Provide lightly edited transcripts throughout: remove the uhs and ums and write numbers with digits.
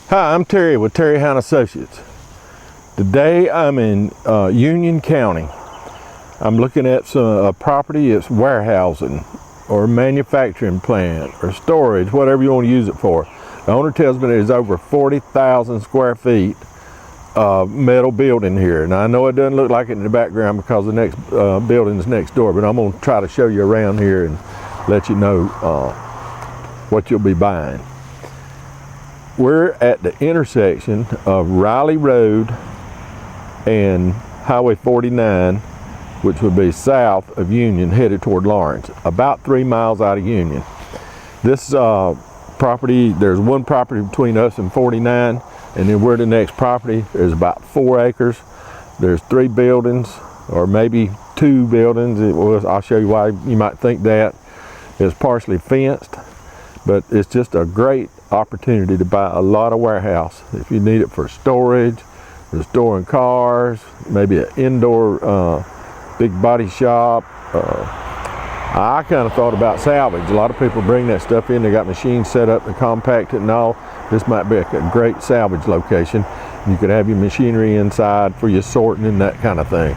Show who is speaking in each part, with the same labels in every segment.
Speaker 1: Hi, I'm Terry with Terry Hound Associates. Today I'm in Union County. I'm looking at a property. It's warehousing or manufacturing plant or storage, whatever you want to use it for. The owner tells me there's over 40,000 square feet of metal building here. Now I know it doesn't look like it in the background because the next building is next door, but I'm going to try to show you around here and let you know what you'll be buying. We're at the intersection of Riley Road and Highway 49, which would be south of Union, headed toward Lawrence, about 3 miles out of Union. This property, there's one property between us and 49, and then we're the next property. There's about 4 acres. There's 3 buildings, or maybe 2 buildings. I'll show you why you might think that. It's partially fenced, but it's just a great opportunity to buy a lot of warehouse. If you need it for storage, for storing cars, maybe an indoor big body shop. I kind of thought about salvage. A lot of people bring that stuff in. They got machines set up to compact it and all. This might be a great salvage location. You could have your machinery inside for your sorting and that kind of thing.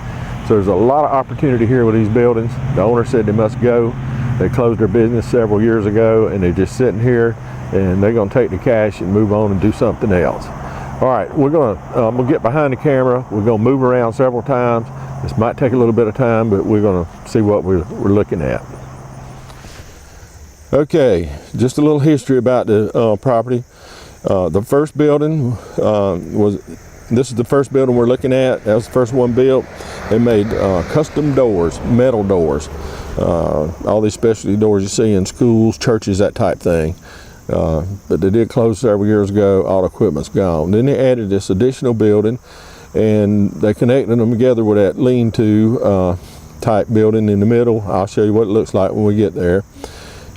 Speaker 1: So there's a lot of opportunity here with these buildings. The owner said they must go. They closed their business several years ago and they're just sitting here and they're going to take the cash and move on and do something else. All right, we'll get behind the camera. We're going to move around several times. This might take a little bit of time, but we're going to see what we're looking at. Okay, just a little history about the property. The first building this is the first building we're looking at. That was the first one built. They made custom doors, metal doors. All these specialty doors you see in schools, churches, that type thing. But they did close several years ago. All the equipment's gone. Then they added this additional building and they connected them together with that lean-to type building in the middle. I'll show you what it looks like when we get there.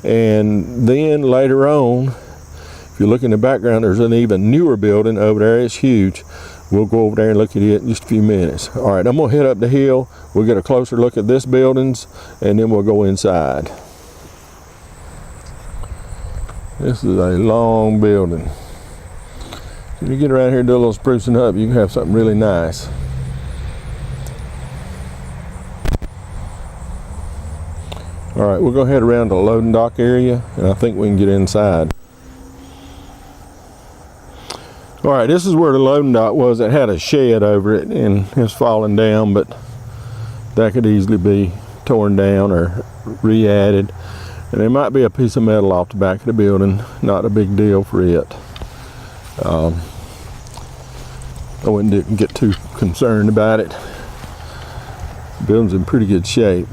Speaker 1: And then later on, if you look in the background, there's an even newer building over there. It's huge. We'll go over there and look at it in just a few minutes. All right, I'm gonna head up the hill. We'll get a closer look at this buildings and then we'll go inside. This is a long building. If you get around here and do a little sprucing up, you can have something really nice. All right, we'll go head around to the loading dock area and I think we can get inside. All right, this is where the loading dock was. It had a shed over it and it's fallen down, but that could easily be torn down or re-added. And there might be a piece of metal off the back of the building. Not a big deal for it. I wouldn't get too concerned about it. The building's in pretty good shape.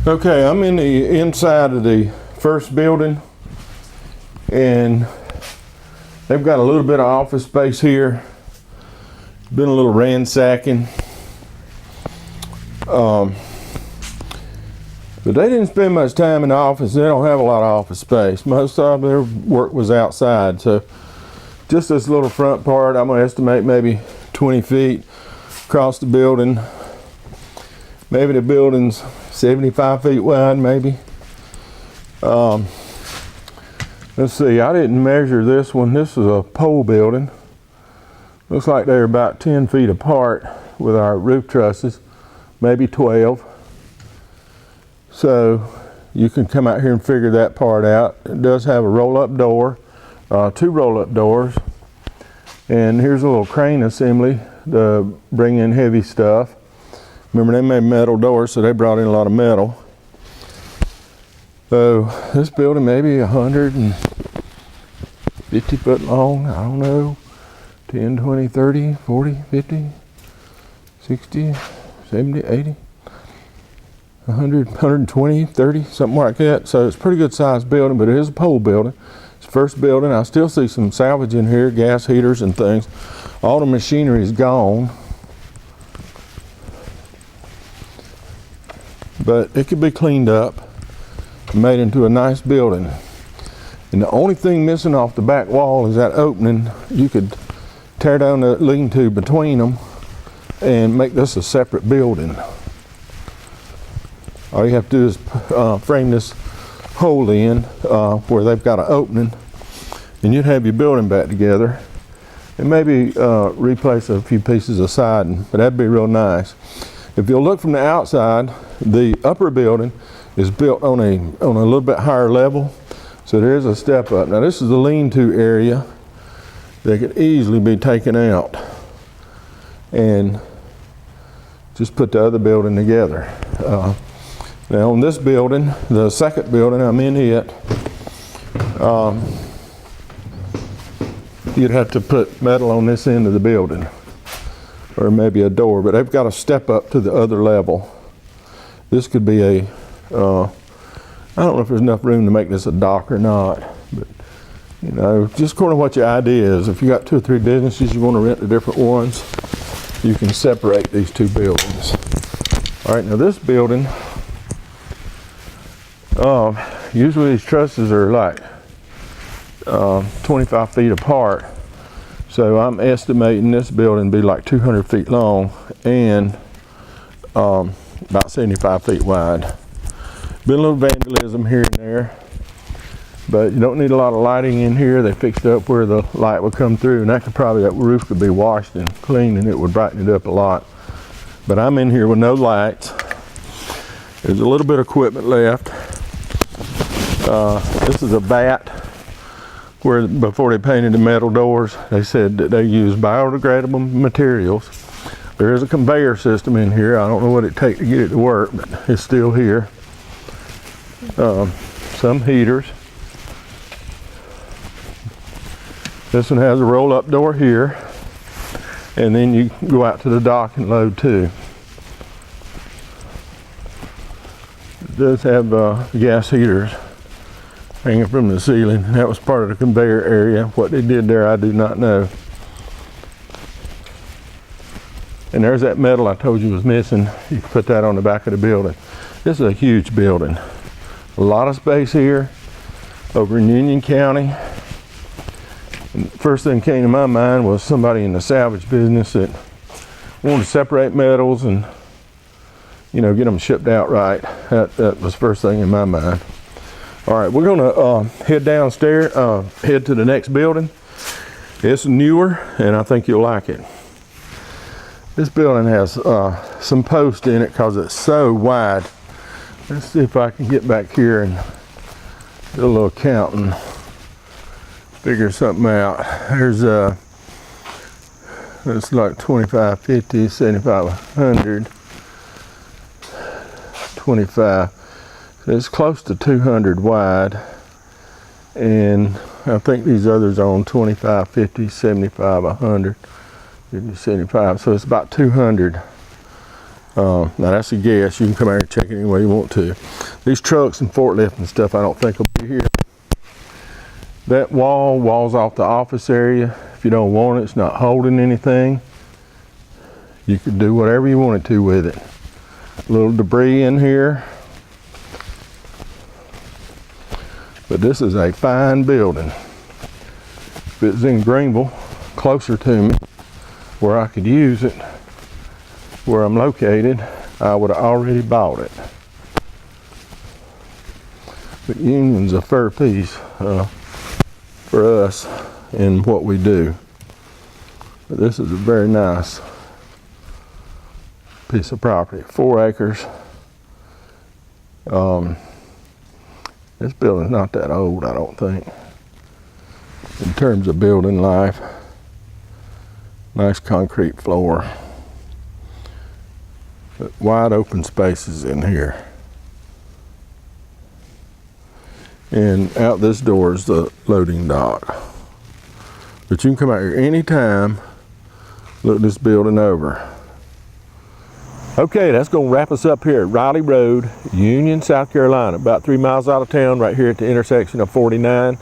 Speaker 1: Okay, I'm in the inside of the first building and they've got a little bit of office space here. Been a little ransacking. But they didn't spend much time in the office. They don't have a lot of office space. Most of their work was outside. So just this little front part, I'm gonna estimate maybe 20 feet across the building. Maybe the building's 75 feet wide, maybe. Let's see, I didn't measure this one. This is a pole building. Looks like they're about 10 feet apart with our roof trusses, maybe 12. So you can come out here and figure that part out. It does have a roll-up door, 2 roll-up doors. And here's a little crane assembly to bring in heavy stuff. Remember, they made metal doors, so they brought in a lot of metal. So this building may be 150 foot long, I don't know. 10, 20, 30, 40, 50, 60, 70, 80. 100, 120, 30, something like that. So it's a pretty good sized building, but it is a pole building. It's the first building. I still see some salvage in here, gas heaters and things. All the machinery is gone. But it could be cleaned up and made into a nice building. And the only thing missing off the back wall is that opening. You could tear down the lean-to between them and make this a separate building. All you have to do is frame this hole in where they've got an opening and you'd have your building back together, and maybe replace a few pieces of siding, but that'd be real nice. If you'll look from the outside, the upper building is built on a little bit higher level, so there is a step up. Now this is the lean-to area that could easily be taken out and just put the other building together. Now on this building, the second building I'm in it, you'd have to put metal on this end of the building, or maybe a door, but they've got to step up to the other level. This could be a, I don't know if there's enough room to make this a dock or not, but you know, just according to what your idea is. If you got 2 or 3 businesses, you want to rent the different ones, you can separate these 2 buildings. All right, now this building, usually these trusses are like 25 feet apart. So I'm estimating this building to be like 200 feet long and about 75 feet wide. Been a little vandalism here and there, but you don't need a lot of lighting in here. They fixed up where the light would come through, and that roof could be washed and cleaned, and it would brighten it up a lot. But I'm in here with no lights. There's a little bit of equipment left. This is a bat where before they painted the metal doors, they said that they use biodegradable materials. There is a conveyor system in here. I don't know what it takes to get it to work, but it's still here. Some heaters. This one has a roll-up door here, and then you go out to the dock and load too. It does have gas heaters hanging from the ceiling. That was part of the conveyor area. What they did there, I do not know. And there's that metal I told you was missing. You can put that on the back of the building. This is a huge building. A lot of space here over in Union County. And the first thing came to my mind was somebody in the salvage business that wanted to separate metals and, you know, get them shipped out right. That was the first thing in my mind. All right, we're gonna head downstairs, head to the next building. It's newer, and I think you'll like it. This building has some posts in it because it's so wide. Let's see if I can get back here and do a little counting, figure something out. There's it's like 25, 50, 75, 100, 25. It's close to 200 wide, and I think these others are on 25, 50, 75, 100, 50, 75, so it's about 200. Now that's a guess. You can come out here and check it any way you want to. These trucks and forklift and stuff I don't think will be here. That walls off the office area. If you don't want it, it's not holding anything. You can do whatever you wanted to with it. A little debris in here. But this is a fine building. If it's in Greenville, closer to me, where I could use it, where I'm located, I would have already bought it. But Union's a fair piece for us in what we do. But this is a very nice piece of property, 4 acres. This building's not that old, I don't think, in terms of building life. Nice concrete floor, but wide open spaces in here. And out this door is the loading dock. But you can come out here anytime, look this building over. Okay, that's going to wrap us up here at Riley Road, Union, South Carolina. About 3 miles out of town, right here at the intersection of 49.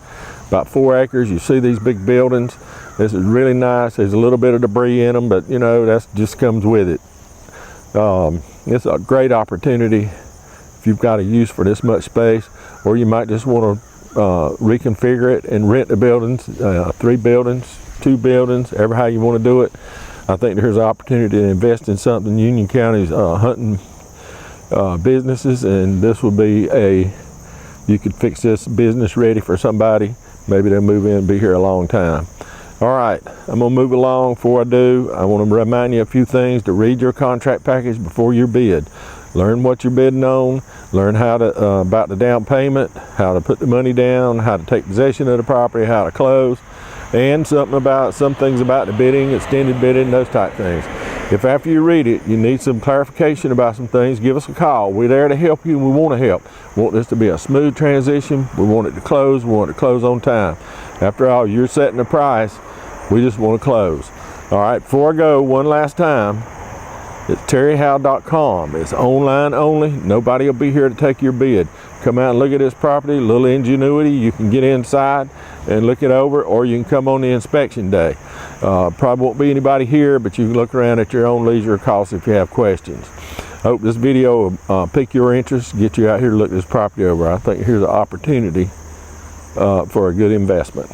Speaker 1: About 4 acres. You see these big buildings. This is really nice. There's a little bit of debris in them, but you know, that just comes with it. It's a great opportunity if you've got a use for this much space, or you might just want to reconfigure it and rent the buildings, 3 buildings, 2 buildings, ever how you want to do it. I think there's an opportunity to invest in something. Union County's hunting businesses, and this will be you could fix this business ready for somebody, Maybe they'll move in and be here a long time. All right, I'm gonna move along. Before I do, I want to remind you a few things to read your contract package before you bid. Learn what you're bidding on, learn how to about the down payment, how to put the money down, how to take possession of the property, how to close, and some things about the bidding, extended bidding, those type things. If after you read it, you need some clarification about some things, give us a call. We're there to help you, and we want to help. We want this to be a smooth transition. We want it to close. We want it to close on time. After all, you're setting the price. We just want to close. All right, before I go, one last time, it's terryhowe.com. It's online only. Nobody will be here to take your bid. Come out and look at this property, a little ingenuity. You can get inside and look it over, or you can come on the inspection day. Probably won't be anybody here, but you can look around at your own leisure, call us if you have questions. Hope this video will pique your interest, get you out here to look this property over. I think here's an opportunity for a good investment.